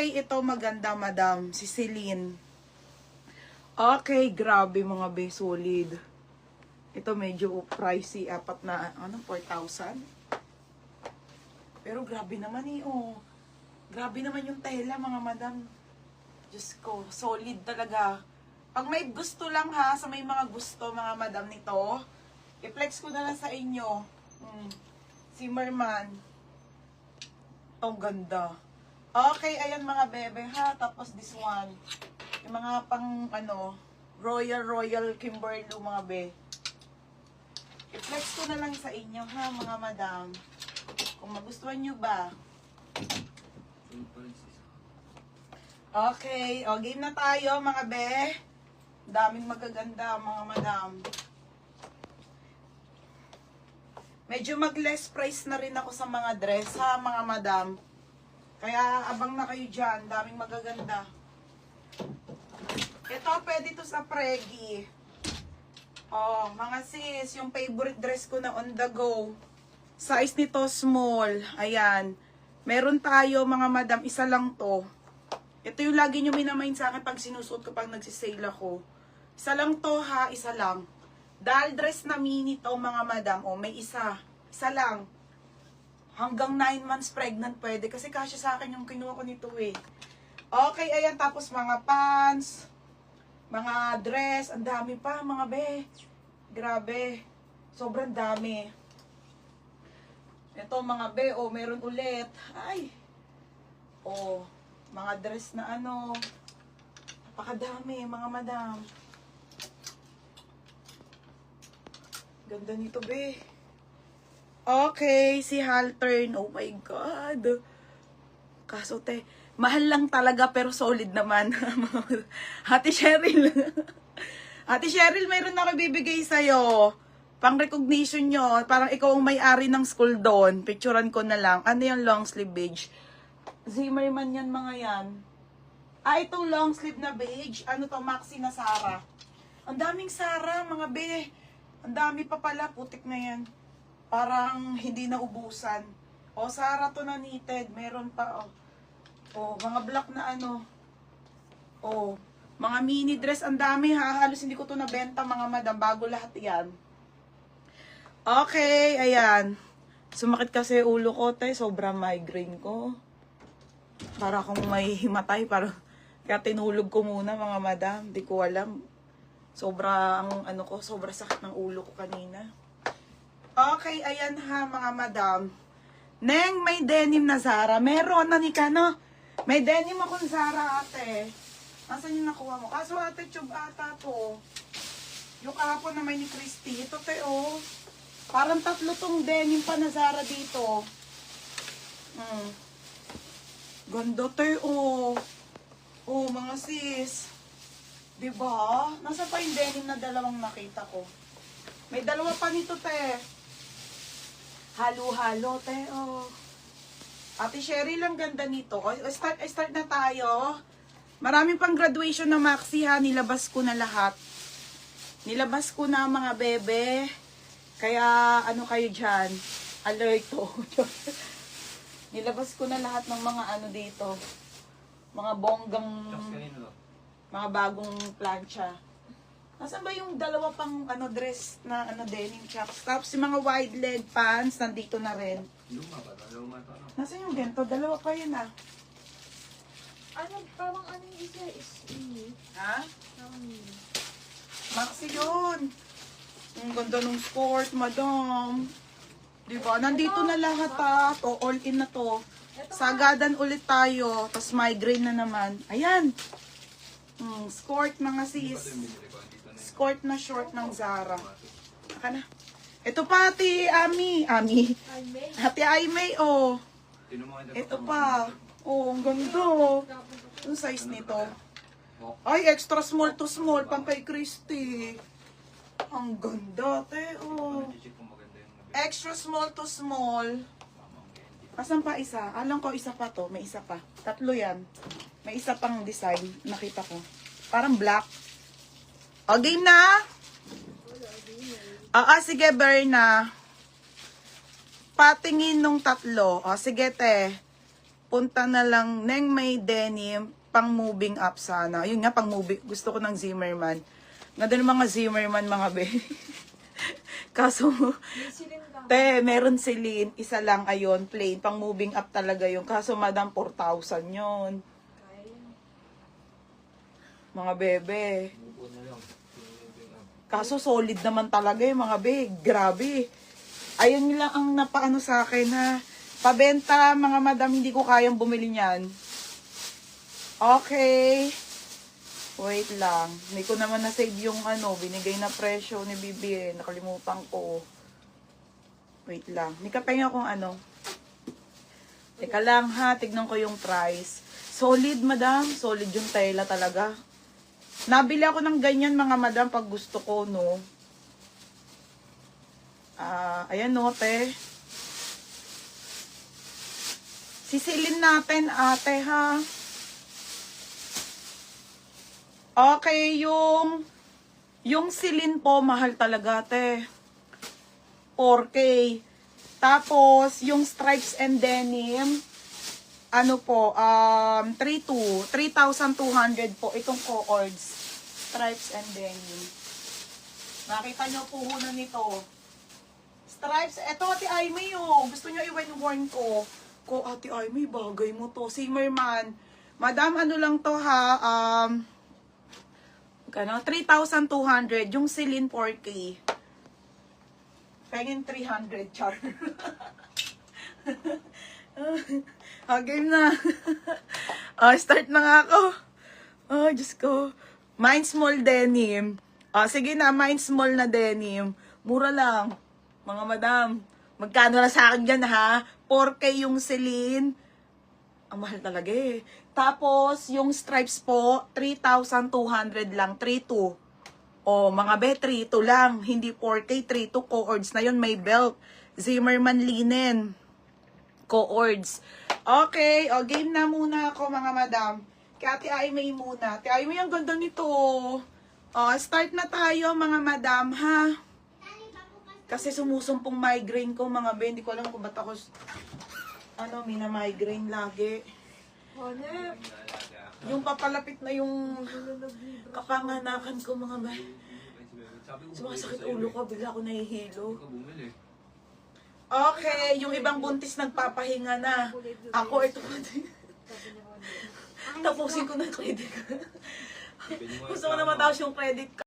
Okay, ito maganda, madam. Si Celine. Okay, grabe mga be, solid. Ito medyo pricey, apat na, 4,000. Pero grabe naman eh, oh. Grabe naman yung tela, mga madam. Diyos ko, solid talaga. Pag may gusto lang ha, sa may mga gusto, mga madam nito, i-flex ko na lang sa inyo. Zimmerman. Ang ganda. Okay, ayan mga bebe ha. Tapos this one. Yung mga pang Royal Kimberly mga be. I-flex ko na lang sa inyo ha mga madam. Kung magustuhan nyo ba. Okay, o game na tayo mga be. Daming magaganda mga madam. Medyo mag-less price na rin ako sa mga dress ha mga madam. Kaya abang na kayo dyan. Daming magaganda. Ito, pwede to sa Pregi. Oh, mga sis, yung favorite dress ko na on the go. Size nito small. Ayan. Meron tayo mga madam, isa lang to. Ito yung lagi nyo minamind sa akin pag sinusuot ko pag nagsisale ako. Isa lang to ha, isa lang. Dahil dress na mini to mga madam. Oh, may isa. Isa lang. Hanggang 9 months pregnant pwede. Kasi kasya sa akin yung kinuha ko nito eh. Okay, ayan. Tapos mga pants. Mga dress. Ang dami pa mga be. Grabe. Sobrang dami. Ito mga be. Oh, meron ulit. Ay. Oh. Mga dress na napakadami mga madam. Ganda nito be. Okay, si Haltern. Oh my God. Kaso mahal lang talaga pero solid naman. Ate Cheryl. Ate Cheryl, mayroon ako bibigay sa'yo. Pang recognition nyo. Parang ikaw ang may-ari ng school doon. Picturean ko na lang. Ano yung long sleeve beige? Zimmerman yan mga yan. Itong long sleeve na beige. Ano to? Maxi na Sara. Ang daming Sara mga be. Ang dami pa pala. Putik na yan. Parang hindi na ubusan. O, Sara to na knitted. Meron pa, o, mga black na O, mga mini dress. Ang dami ha. Halos hindi ko to nabenta mga madam. Bago lahat yan. Okay, ayan. Sumakit kasi ulo ko, sobrang migraine ko. Para akong may himatay. Kaya tinulog ko muna mga madam. Di ko alam. Sobrang sakit ng ulo ko kanina. Okay, ayan ha mga madam. Neng, may denim na Zara. Meron na ni Kano. May denim akong Zara ate. Nasaan yung nakuha mo? Kaso ate, tube ata to. Yung kahapon na may ni Christy. Ito parang 3 tong denim pa na Zara dito. Ganda oh, mga sis. Diba? Nasa pa yung denim na dalawang nakita ko. May dalawa pa nito Halo-halo, oh. Ate Sherry lang ganda nito. Start na tayo. Maraming pang graduation na maxi ha. Nilabas ko na lahat. Nilabas ko na mga bebe. Kaya kayo dyan? Alerto. Nilabas ko na lahat ng mga dito. Mga bonggang, mga bagong plancha. Nasaan ba yung dalawa pang dress na denim chops? Tapos yung mga wide leg pants, nandito na rin. Luma to. Nasaan yung ganito? Dalawa pa yun Parang yung isa is mini. Ha? Maxi yun. Ang ganda ng skirt, madam. Diba? Nandito na lahat to, all in na to. Sagadan ulit tayo. Tapos migraine na naman. Ayan. Skirt mga sis. Skirt na short ng Zara. Aka na. Ito pa, Ate Ami. Ate Aimee, oh. Ito pa. Oh, ang ganda. Yung size nito. Ay, extra small to small. Pang kay Christy. Ang ganda, oh. Extra small to small. Asan pa isa? Alam ko isa pa to. May isa pa. 3 yan. May isa pang design. Nakita ko. Parang black. O, game na? Sige, Berna. Patingin nung tatlo. O, sige, te. Punta na lang neng may denim, pang moving up sana. Yun nga, pang moving. Gusto ko ng Zimmerman. Ganda ng mga Zimmerman, mga be. Kaso, te, meron silin. Isa lang, ayun, plain. Pang moving up talaga yun. Kaso, madam, 4,000 yun. Mga bebe. Kaso solid naman talaga yung mga be. Grabe. Ayun lang ang napaano sa akin ha. Pabenta mga madam, hindi ko kayang bumili niyan. Okay. Wait lang. Hindi ko naman na-save yung binigay na presyo ni BBN. Nakalimutan ko. Wait lang. Hindi ka pahinga kung Teka lang ha. Tignan ko yung price. Solid madam. Solid yung tela talaga. Nabili ako ng ganyan mga madam pag gusto ko, no. Ayan, no, te. Sisilin natin, ate, ha. Okay, yung silin po, mahal talaga, te. 4K. Tapos, yung stripes and denim, 3,200 po itong co-ords. Stripes and denim. Nakita nyo puhunan nito. Stripes, eto Ate Aimee gusto nyo i-worn ko. Ate Aimee, bagay mo to. Zimmerman. Madam, lang to ha. 3,200. Yung silin 4K. Pengin 300, char. Game na. Start na nga ako. Diyos ko. Mind small denim. Sige na, mind small na denim. Mura lang. Mga madam. Magkano na sa akin dyan ha? 4K yung silin. Ang mahal talaga eh. Tapos, yung stripes po, 3,200 lang. 3,200. Mga be, 3,200 lang. Hindi 4K, 3,200 co-ords na yun. May belt. Zimmerman linen. Co-ords. Okay, game na muna ako mga madam. Kaya Ate Aimee muna. Ate Aimee, ang ganda nito. Start na tayo mga madam, ha? Kasi sumusumpong migraine ko mga be. Hindi ko alam kung ba't ako, mina-migraine lagi. Yung papalapit na yung kapanganakan ko mga be. Sumasakit ulo ko, bigla ako nahihilo. Okay, yung ibang buntis nagpapahinga na. Ako, ito pa din. Tapusin ko na credit. Gusto ko na mataos yung credit